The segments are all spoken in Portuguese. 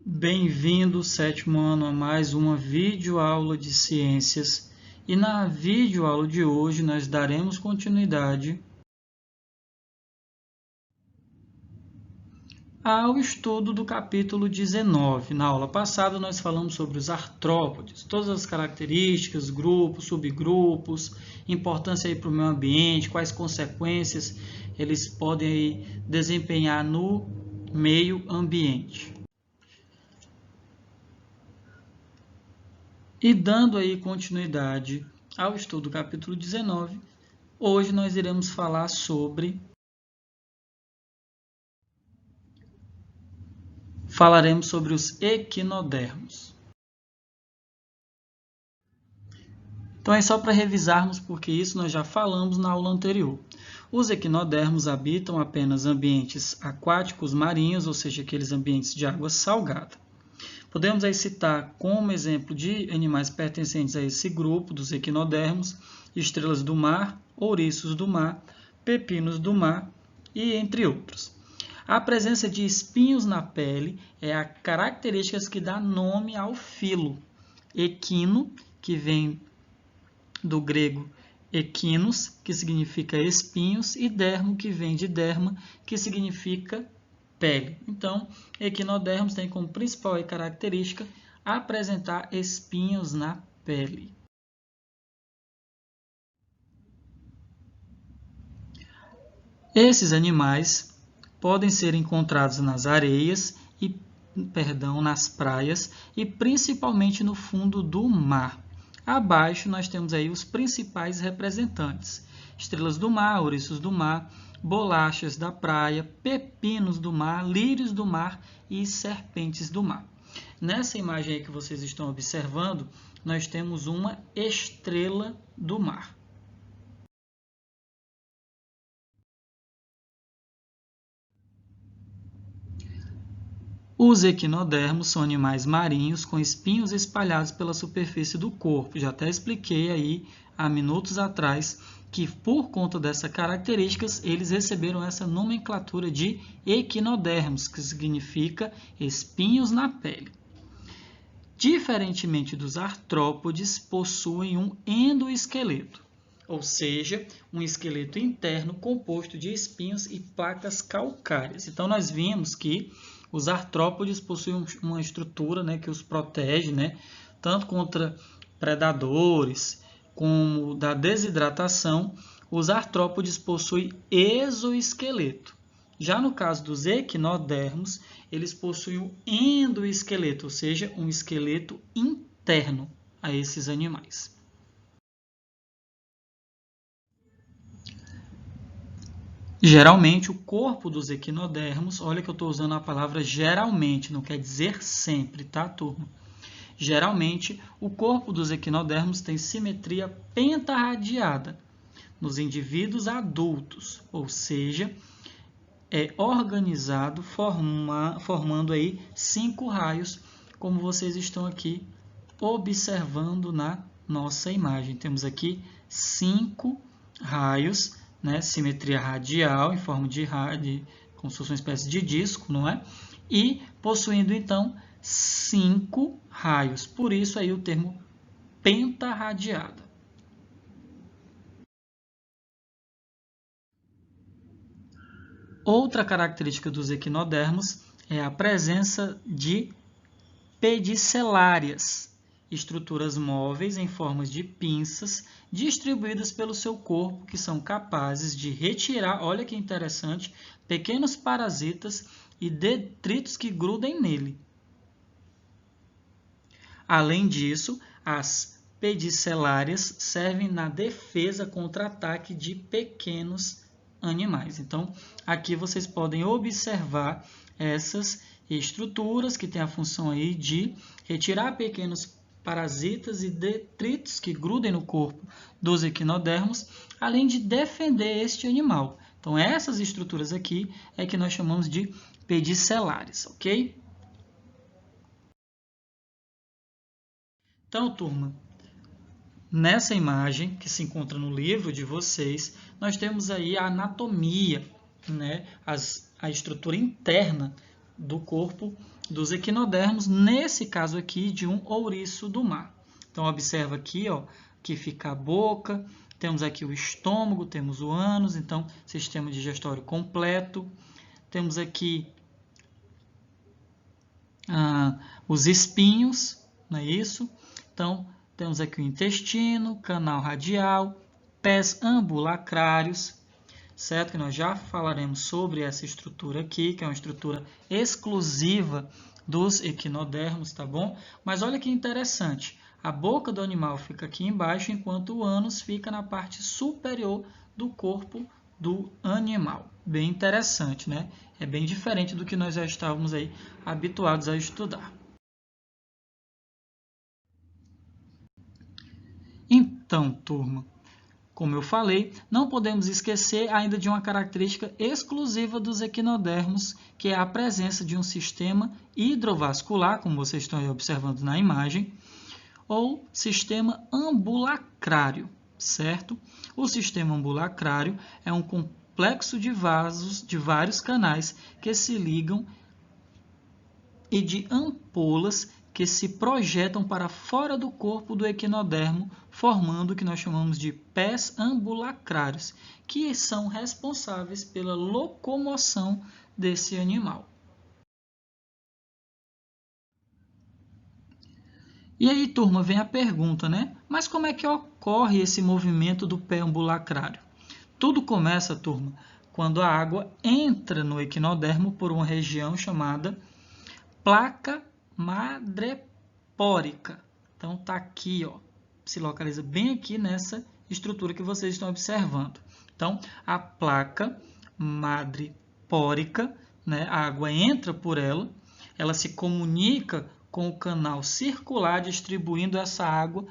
Bem-vindo, sétimo ano, a mais uma videoaula de ciências. E na videoaula de hoje nós daremos continuidade ao estudo do capítulo 19. Na aula passada nós falamos sobre os artrópodes, todas as características, grupos, subgrupos, importância aí para o meio ambiente, quais consequências eles podem aí desempenhar no meio ambiente. E dando aí continuidade ao estudo do capítulo 19, hoje nós iremos falar falaremos sobre os equinodermos. Então é só para revisarmos, porque isso nós já falamos na aula anterior. Os equinodermos habitam apenas ambientes aquáticos marinhos, ou seja, aqueles ambientes de água salgada. Podemos aí citar como exemplo de animais pertencentes a esse grupo dos equinodermos, estrelas do mar, ouriços do mar, pepinos do mar e entre outros. A presença de espinhos na pele é a característica que dá nome ao filo. Equino, que vem do grego equinos, que significa espinhos, e dermo, que vem de derma, que significa pele. Então, equinodermos tem como principal característica apresentar espinhos na pele. Esses animais podem ser encontrados nas areias nas praias e principalmente no fundo do mar. Abaixo nós temos aí os principais representantes: estrelas do mar, ouriços do mar, bolachas da praia, pepinos do mar, lírios do mar e serpentes do mar. Nessa imagem aí que vocês estão observando, nós temos uma estrela do mar. Os equinodermos são animais marinhos com espinhos espalhados pela superfície do corpo. Já até expliquei aí há minutos atrás que por conta dessas características eles receberam essa nomenclatura de equinodermos, que significa espinhos na pele. Diferentemente dos artrópodes, possuem um endoesqueleto, ou seja, um esqueleto interno composto de espinhos e placas calcárias. Então nós vimos que os artrópodes possuem uma estrutura, que os protege, tanto contra predadores como da desidratação. Os artrópodes possuem exoesqueleto. Já no caso dos equinodermos, eles possuem um endoesqueleto, ou seja, um esqueleto interno a esses animais. Geralmente, o corpo dos equinodermos, olha que eu estou usando a palavra geralmente, não quer dizer sempre, tá, turma? Geralmente, o corpo dos equinodermos tem simetria pentarradiada nos indivíduos adultos, ou seja, é organizado formando aí 5 raios, como vocês estão aqui observando na nossa imagem. Temos aqui 5 raios, simetria radial em forma de como se fosse uma espécie de disco, não é? E possuindo então 5 raios. Por isso aí o termo pentarradiada. Outra característica dos equinodermos é a presença de pedicelárias, estruturas móveis em formas de pinças distribuídas pelo seu corpo, que são capazes de retirar, olha que interessante, pequenos parasitas e detritos que grudem nele. Além disso, as pedicelárias servem na defesa contra ataque de pequenos animais. Então, aqui vocês podem observar essas estruturas que têm a função aí de retirar pequenos parasitas e detritos que grudem no corpo dos equinodermos, além de defender este animal. Então, essas estruturas aqui é que nós chamamos de pedicelares, ok? Então, turma, nessa imagem que se encontra no livro de vocês, nós temos aí a anatomia, a estrutura interna do corpo dos equinodermos, nesse caso aqui de um ouriço do mar. Então, observa aqui, ó, que fica a boca, temos aqui o estômago, temos o ânus, então, sistema digestório completo. Temos aqui os espinhos, não é isso? Então, temos aqui o intestino, canal radial, pés ambulacrários, certo? Que nós já falaremos sobre essa estrutura aqui, que é uma estrutura exclusiva dos equinodermos, tá bom? Mas olha que interessante, a boca do animal fica aqui embaixo, enquanto o ânus fica na parte superior do corpo do animal. Bem interessante, né? É bem diferente do que nós já estávamos aí habituados a estudar. Então, turma, como eu falei, não podemos esquecer ainda de uma característica exclusiva dos equinodermos, que é a presença de um sistema hidrovascular, como vocês estão aí observando na imagem, ou sistema ambulacrário, certo? O sistema ambulacrário é um complexo de vasos de vários canais que se ligam e de ampolas que se projetam para fora do corpo do equinodermo, formando o que nós chamamos de pés ambulacrários, que são responsáveis pela locomoção desse animal. E aí, turma, vem a pergunta, né? Mas como é que ocorre esse movimento do pé ambulacrário? Tudo começa, turma, quando a água entra no equinodermo por uma região chamada placa madrepórica. Então, está aqui, ó, se localiza bem aqui nessa estrutura que vocês estão observando. Então, a placa madrepórica, né, a água entra por ela, ela se comunica com o canal circular, distribuindo essa água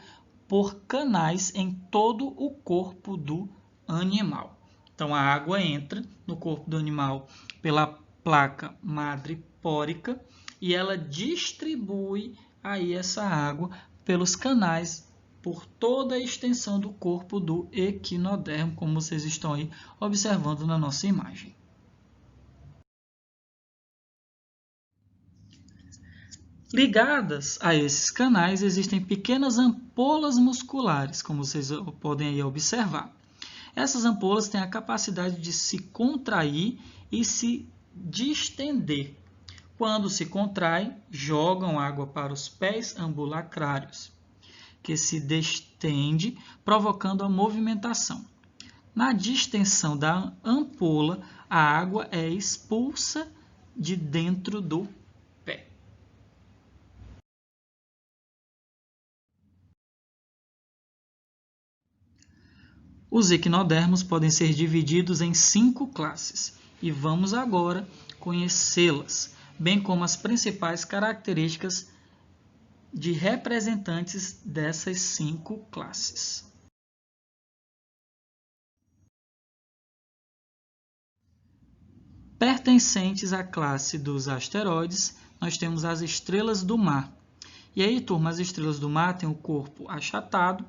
por canais em todo o corpo do animal. Então, a água entra no corpo do animal pela placa madrepórica e ela distribui aí essa água pelos canais por toda a extensão do corpo do equinodermo, como vocês estão aí observando na nossa imagem. Ligadas a esses canais existem pequenas ampolas musculares, como vocês podem aí observar. Essas ampolas têm a capacidade de se contrair e se distender. Quando se contraem, jogam água para os pés ambulacrários, que se distende, provocando a movimentação. Na distensão da ampola, a água é expulsa de dentro do pé. Os equinodermos podem ser divididos em 5 classes e vamos agora conhecê-las, bem como as principais características de representantes dessas 5 classes. Pertencentes à classe dos asteroides, nós temos as estrelas do mar. E aí, turma, as estrelas do mar têm o corpo achatado,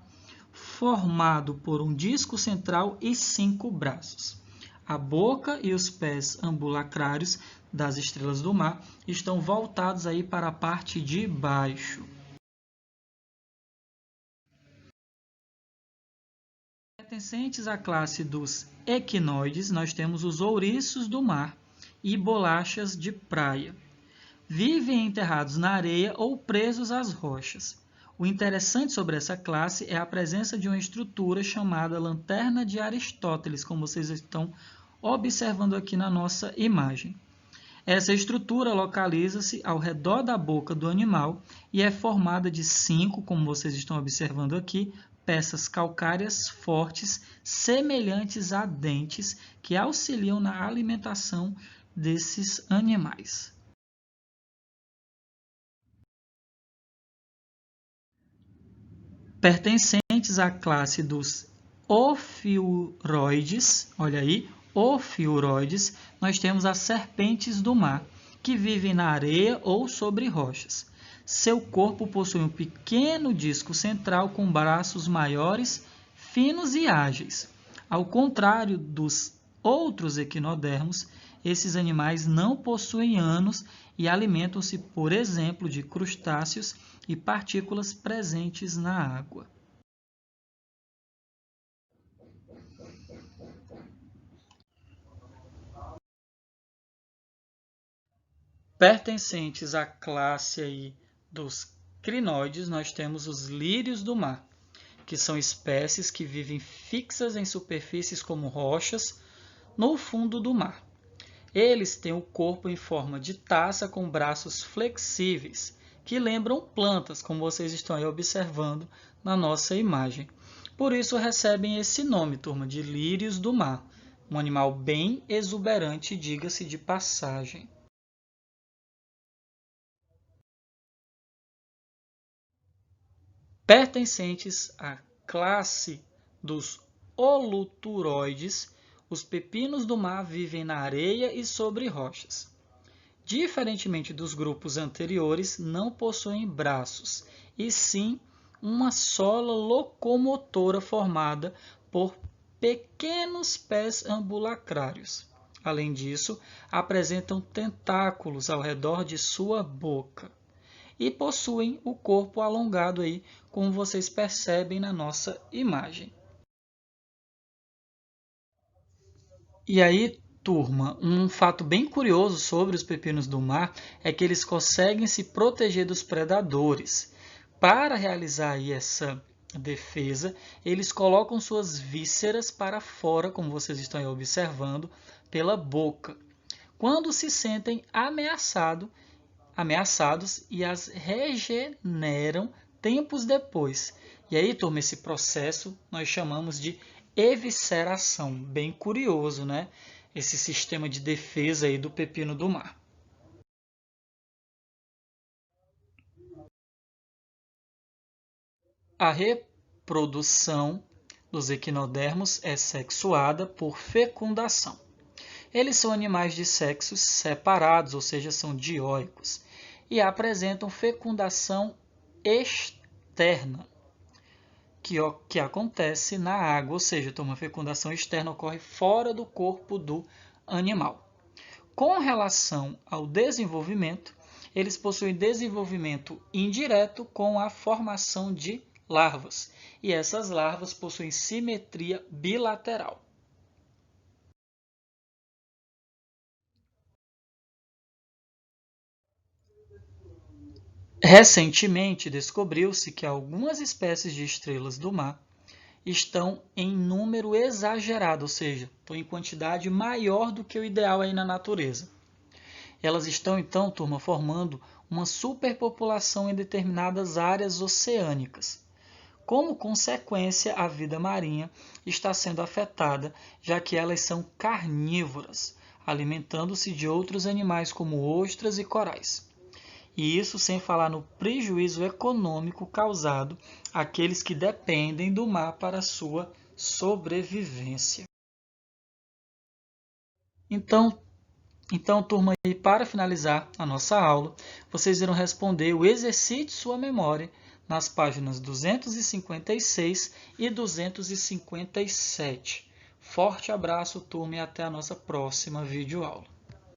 formado por um disco central e 5 braços. A boca e os pés ambulacrários das estrelas do mar estão voltados aí para a parte de baixo. Pertencentes à classe dos equinoides, nós temos os ouriços do mar e bolachas de praia. Vivem enterrados na areia ou presos às rochas. O interessante sobre essa classe é a presença de uma estrutura chamada lanterna de Aristóteles, como vocês estão observando aqui na nossa imagem. Essa estrutura localiza-se ao redor da boca do animal e é formada de 5, como vocês estão observando aqui, peças calcárias fortes, semelhantes a dentes, que auxiliam na alimentação desses animais. Pertencentes à classe dos ofiuroides, olha aí, ofiuroides, nós temos as serpentes do mar, que vivem na areia ou sobre rochas. Seu corpo possui um pequeno disco central com braços maiores, finos e ágeis. Ao contrário dos outros equinodermos, esses animais não possuem ânus e alimentam-se, por exemplo, de crustáceos e partículas presentes na água. Pertencentes à classe aí dos crinoides, nós temos os lírios do mar, que são espécies que vivem fixas em superfícies como rochas no fundo do mar. Eles têm o corpo em forma de taça com braços flexíveis, que lembram plantas, como vocês estão aí observando na nossa imagem. Por isso recebem esse nome, turma, de lírios do mar, um animal bem exuberante, diga-se de passagem. Pertencentes à classe dos holuturoides, os pepinos do mar vivem na areia e sobre rochas. Diferentemente dos grupos anteriores, não possuem braços, e sim uma sola locomotora formada por pequenos pés ambulacrários. Além disso, apresentam tentáculos ao redor de sua boca e possuem o corpo alongado aí, como vocês percebem na nossa imagem. E aí, turma, um fato bem curioso sobre os pepinos do mar é que eles conseguem se proteger dos predadores. Para realizar aí essa defesa, eles colocam suas vísceras para fora, como vocês estão aí observando, pela boca, quando se sentem ameaçados e as regeneram tempos depois. E aí, turma, esse processo nós chamamos de evisceração. Bem curioso, né? Esse sistema de defesa aí do pepino do mar. A reprodução dos equinodermos é sexuada por fecundação. Eles são animais de sexos separados, ou seja, são dioicos, e apresentam fecundação externa, que acontece na água, ou seja, uma fecundação externa ocorre fora do corpo do animal. Com relação ao desenvolvimento, eles possuem desenvolvimento indireto com a formação de larvas, e essas larvas possuem simetria bilateral. Recentemente, descobriu-se que algumas espécies de estrelas do mar estão em número exagerado, ou seja, estão em quantidade maior do que o ideal aí na natureza. Elas estão, então, turma, formando uma superpopulação em determinadas áreas oceânicas. Como consequência, a vida marinha está sendo afetada, já que elas são carnívoras, alimentando-se de outros animais como ostras e corais. E isso sem falar no prejuízo econômico causado àqueles que dependem do mar para sua sobrevivência. Então, turma, e para finalizar a nossa aula, vocês irão responder o exercício sua memória nas páginas 256 e 257. Forte abraço, turma, e até a nossa próxima videoaula.